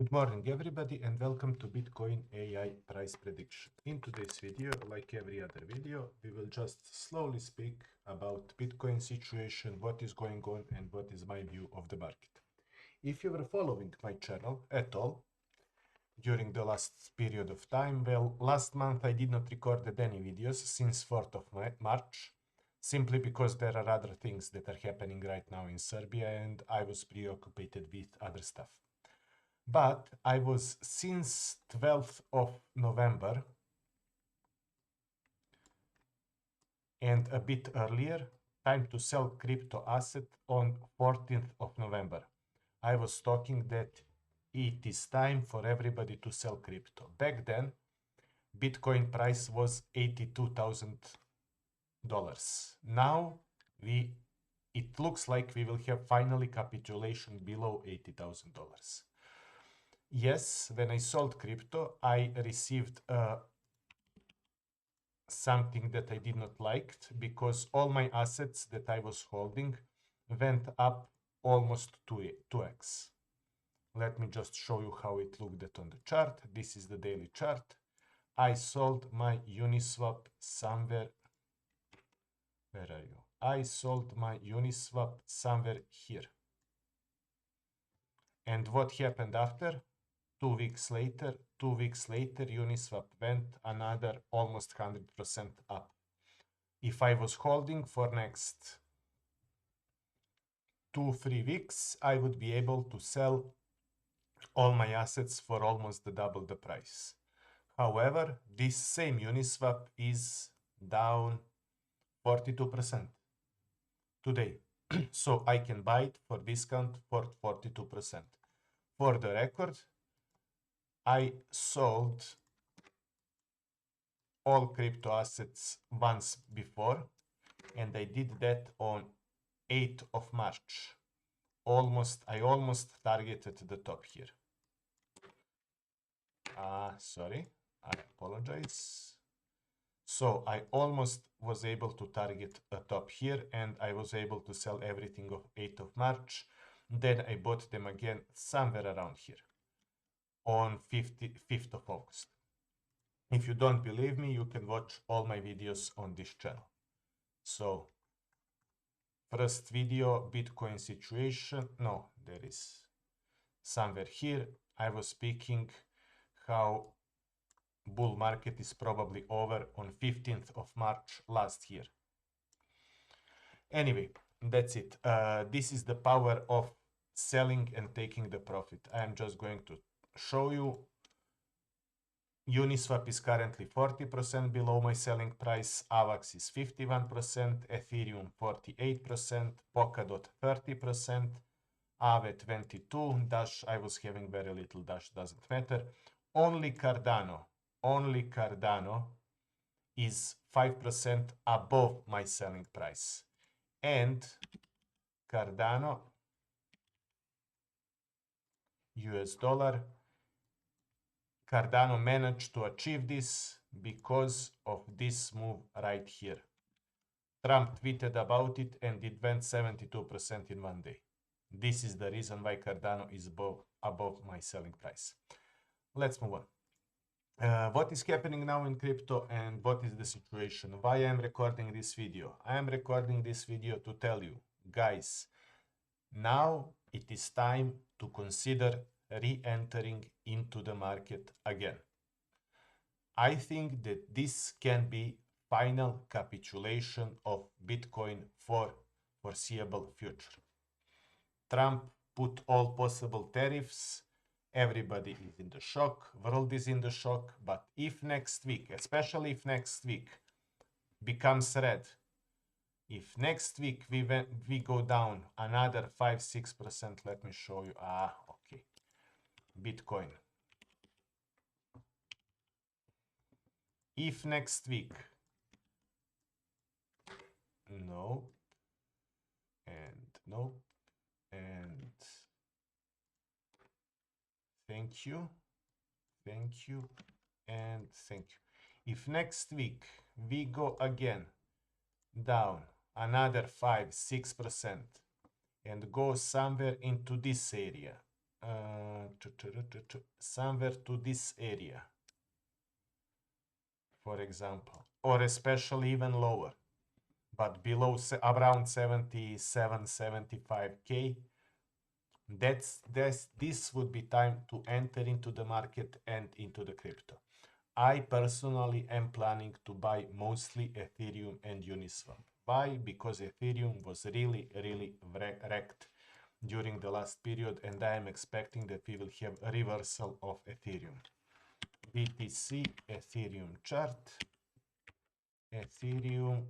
Good morning, everybody, and welcome to Bitcoin AI price prediction. In today's video, like every other video, we will just slowly speak about Bitcoin situation, what is going on, and what is my view of the market. If you were following my channel at all during the last period of time, well, last month I did not record any videos since 4th of March, simply because there are other things that are happening right now in Serbia, and I was preoccupied with other stuff. But I was since 12th of November and a bit earlier, time to sell crypto asset on 14th of November. I was talking that it is time for everybody to sell crypto. Back then, Bitcoin price was $82,000. Now it looks like we will have finally capitulation below $80,000. Yes, when I sold crypto, I received something that I did not like, because all my assets that I was holding went up almost 2x. Let me just show you how it looked on the chart. This is the daily chart. I sold my Uniswap somewhere. Where are you? I sold my Uniswap somewhere here. And what happened after? 2 weeks later, Uniswap went another almost 100% up. If I was holding for next 2-3 weeks, I would be able to sell all my assets for almost double the price. However, this same Uniswap is down 42% today. So I can buy it for discount for 42%. For the record, I sold all crypto assets once before, and I did that on 8th of March. I almost targeted the top here. Sorry, I apologize. So I almost was able to target a top here, and I was able to sell everything of 8th of March. Then I bought them again somewhere around here on 5th of August. If you don't believe me, you can watch all my videos on this channel. So first video, Bitcoin situation. No, there is somewhere here. I was speaking how bull market is probably over on 15th of March last year. Anyway, that's it. This is the power of selling and taking the profit. I am just going to show you. Uniswap is currently 40% below my selling price, AVAX is 51%, Ethereum 48%, Polkadot 30%, Aave 22%, Dash, I was having very little Dash, doesn't matter. Only Cardano is 5% above my selling price. And Cardano, US dollar, Cardano managed to achieve this because of this move right here. Trump tweeted about it and it went 72% in one day. This is the reason why Cardano is above my selling price. Let's move on. What is happening now in crypto and what is the situation? Why I am recording this video? I am recording this video to tell you, guys, now it is time to consider re-entering into the market again. I think that this can be final capitulation of Bitcoin for foreseeable future. Trump put all possible tariffs. Everybody is in the shock. World is in the shock. But if next week, especially if next week becomes red, if next week we go down another 5-6%, let me show you. Okay. Bitcoin. If next week, no, and no, and thank you, and thank you. If next week we go again down another 5-6% and go somewhere into this area, somewhere to this area, for example, or especially even lower, but below around 77, 75K. This would be time to enter into the market and into the crypto. I personally am planning to buy mostly Ethereum and Uniswap. Why? Because Ethereum was really wrecked during the last period, and I am expecting that we will have a reversal of Ethereum. BTC Ethereum chart. Ethereum.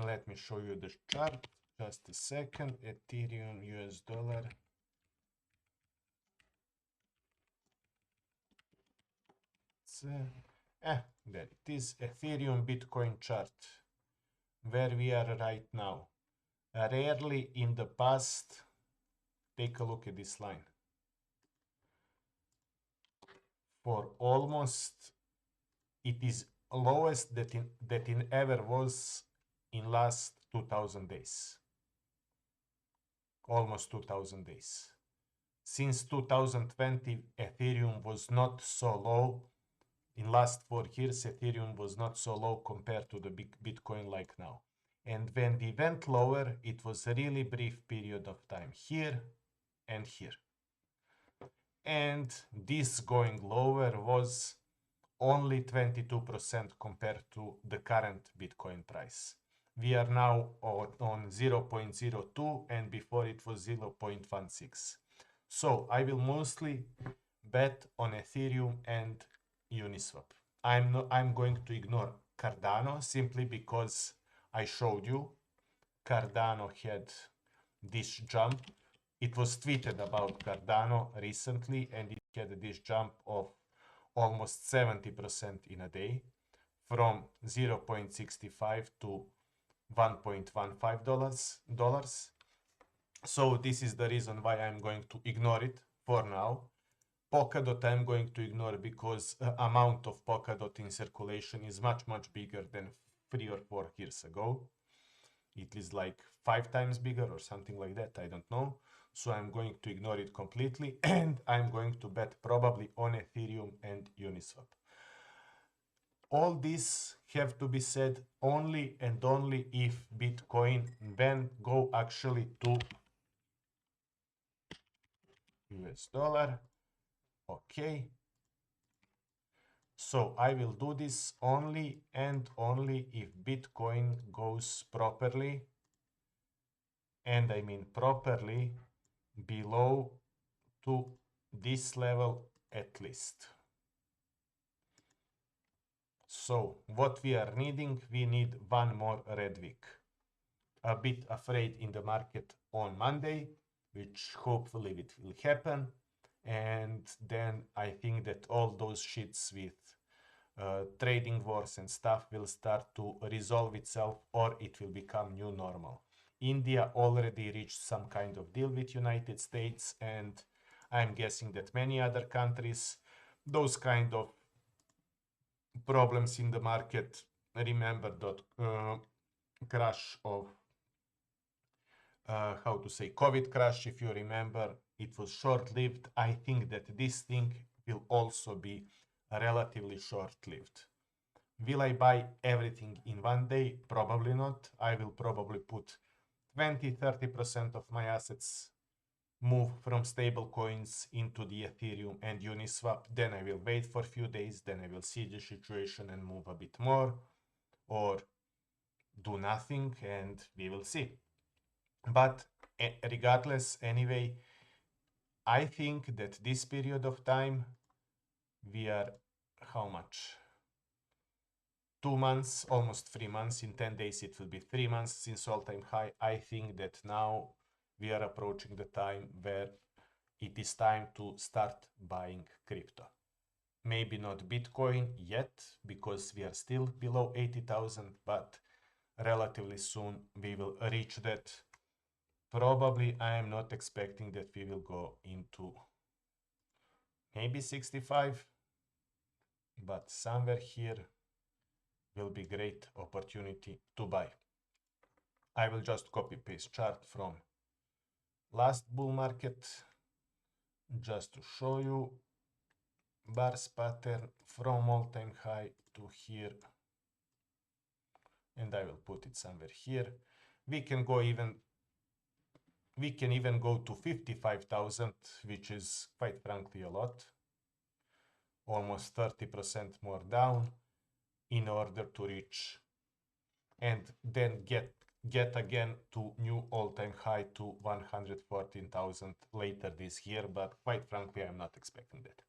Let me show you the chart. Just a second. Ethereum US dollar. There it is. Ethereum Bitcoin chart. Where we are right now. Rarely in the past, take a look at this line. For almost, it is lowest that in ever was in last 2000 days. Almost 2000 days. Since 2020, Ethereum was not so low. In last 4 years, Ethereum was not so low compared to the big Bitcoin like now. And when we went lower, it was a really brief period of time here and here. And this going lower was only 22% compared to the current Bitcoin price. We are now on 0.02 and before it was 0.16. So I will mostly bet on Ethereum and Uniswap. I'm going to ignore Cardano simply because I showed you Cardano had this jump. It was tweeted about Cardano recently and it had this jump of almost 70% in a day from 0.65 to $1.15. So this is the reason why I'm going to ignore it for now. Polkadot I'm going to ignore because amount of Polkadot in circulation is much bigger than 3 or 4 years ago. It is like 5 times bigger or something like that, I don't know. So I'm going to ignore it completely and I'm going to bet probably on Ethereum and Uniswap. All this have to be said only and only if Bitcoin then go actually to US dollar. Okay. So I will do this only and only if Bitcoin goes properly, and I mean properly, below to this level at least. So what we are needing, we need one more red week. A bit afraid in the market on Monday, which hopefully it will happen. And then I think that all those shits with trading wars and stuff will start to resolve itself or it will become new normal. India already reached some kind of deal with United States and I'm guessing that many other countries, those kind of problems in the market, remember that crash of how to say COVID crash, if you remember, it was short-lived. I think that this thing will also be relatively short-lived. Will I buy everything in one day? Probably not. I will probably put 20-30% of my assets move from stable coins into the Ethereum and Uniswap. Then I will wait for a few days. Then I will see the situation and move a bit more or do nothing and we will see. But regardless, anyway, I think that this period of time, we are how much? 2 months, almost 3 months. In 10 days, it will be 3 months since all-time high. I think that now we are approaching the time where it is time to start buying crypto. Maybe not Bitcoin yet, because we are still below 80,000, but relatively soon we will reach that. Probably I am not expecting that we will go into maybe 65, but somewhere here will be great opportunity to buy. I will just copy paste chart from last bull market just to show you bars pattern from all-time high to here, and I will put it somewhere here. We can even go to 55,000, which is quite frankly a lot, almost 30% more down, in order to reach and then get again to new all-time high to 114,000 later this year, but quite frankly I'm not expecting that.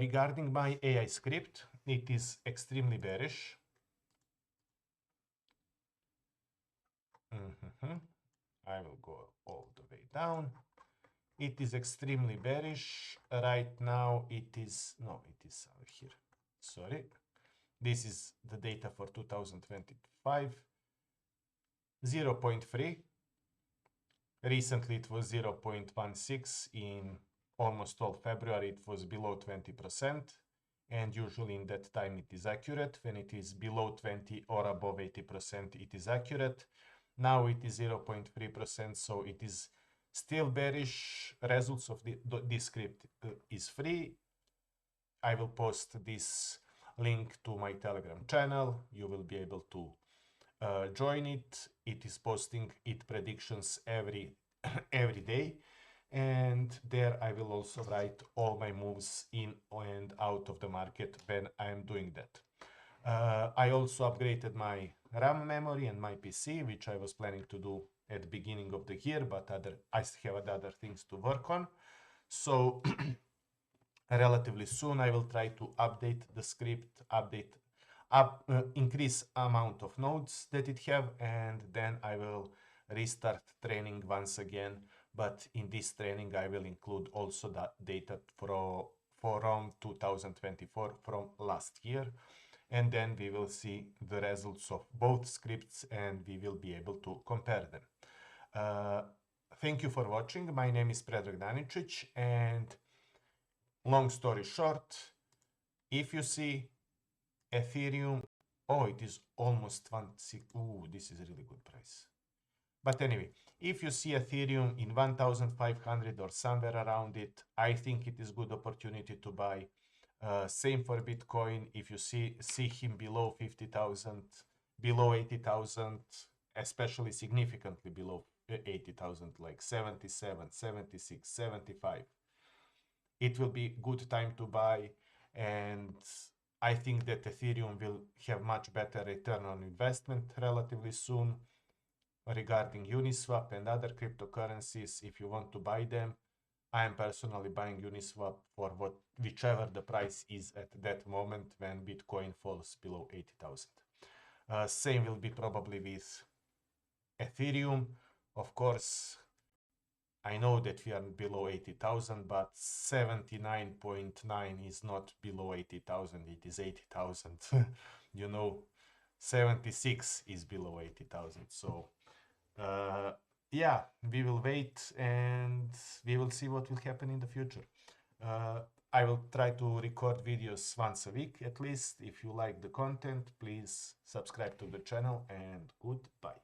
Regarding my AI script, it is extremely bearish. I will go all the way down. It is extremely bearish. Right now it is, no, it is over here. Sorry. This is the data for 2025. 0.3. Recently it was 0.16. In almost all February it was below 20%. And usually in that time it is accurate. When it is below 20 or above 80%, it is accurate. Now it is 0.3%, so it is still bearish. Results of this script is free. I will post this link to my Telegram channel. You will be able to join it. It is posting its predictions every day, and there I will also write all my moves in and out of the market when I am doing that. I also upgraded my RAM memory and my PC, which I was planning to do at the beginning of the year, but I still have other things to work on. So relatively soon I will try to update the script, increase amount of nodes that it have, and then I will restart training once again. But in this training I will include also the data from 2024, from last year, and then we will see the results of both scripts and we will be able to compare them. Thank you for watching. My name is Predrag Danicic, and long story short, if you see Ethereum, oh, it is almost 1.6. Ooh, this is a really good price. But anyway, if you see Ethereum in 1,500 or somewhere around it, I think it is good opportunity to buy. Same for Bitcoin. If you see him below 50,000, below 80,000, especially significantly below 80,000, like 77, 76, 75, it will be good time to buy. And I think that Ethereum will have much better return on investment relatively soon. Regarding Uniswap and other cryptocurrencies, if you want to buy them, I am personally buying Uniswap for whichever the price is at that moment when Bitcoin falls below 80,000. Same will be probably with Ethereum. Of course, I know that we are below 80,000, but 79.9 is not below 80,000, it is 80,000. You know, 76 is below 80,000. So yeah, we will wait and we will see what will happen in the future. I will try to record videos once a week at least. If you like the content, please subscribe to the channel, and goodbye.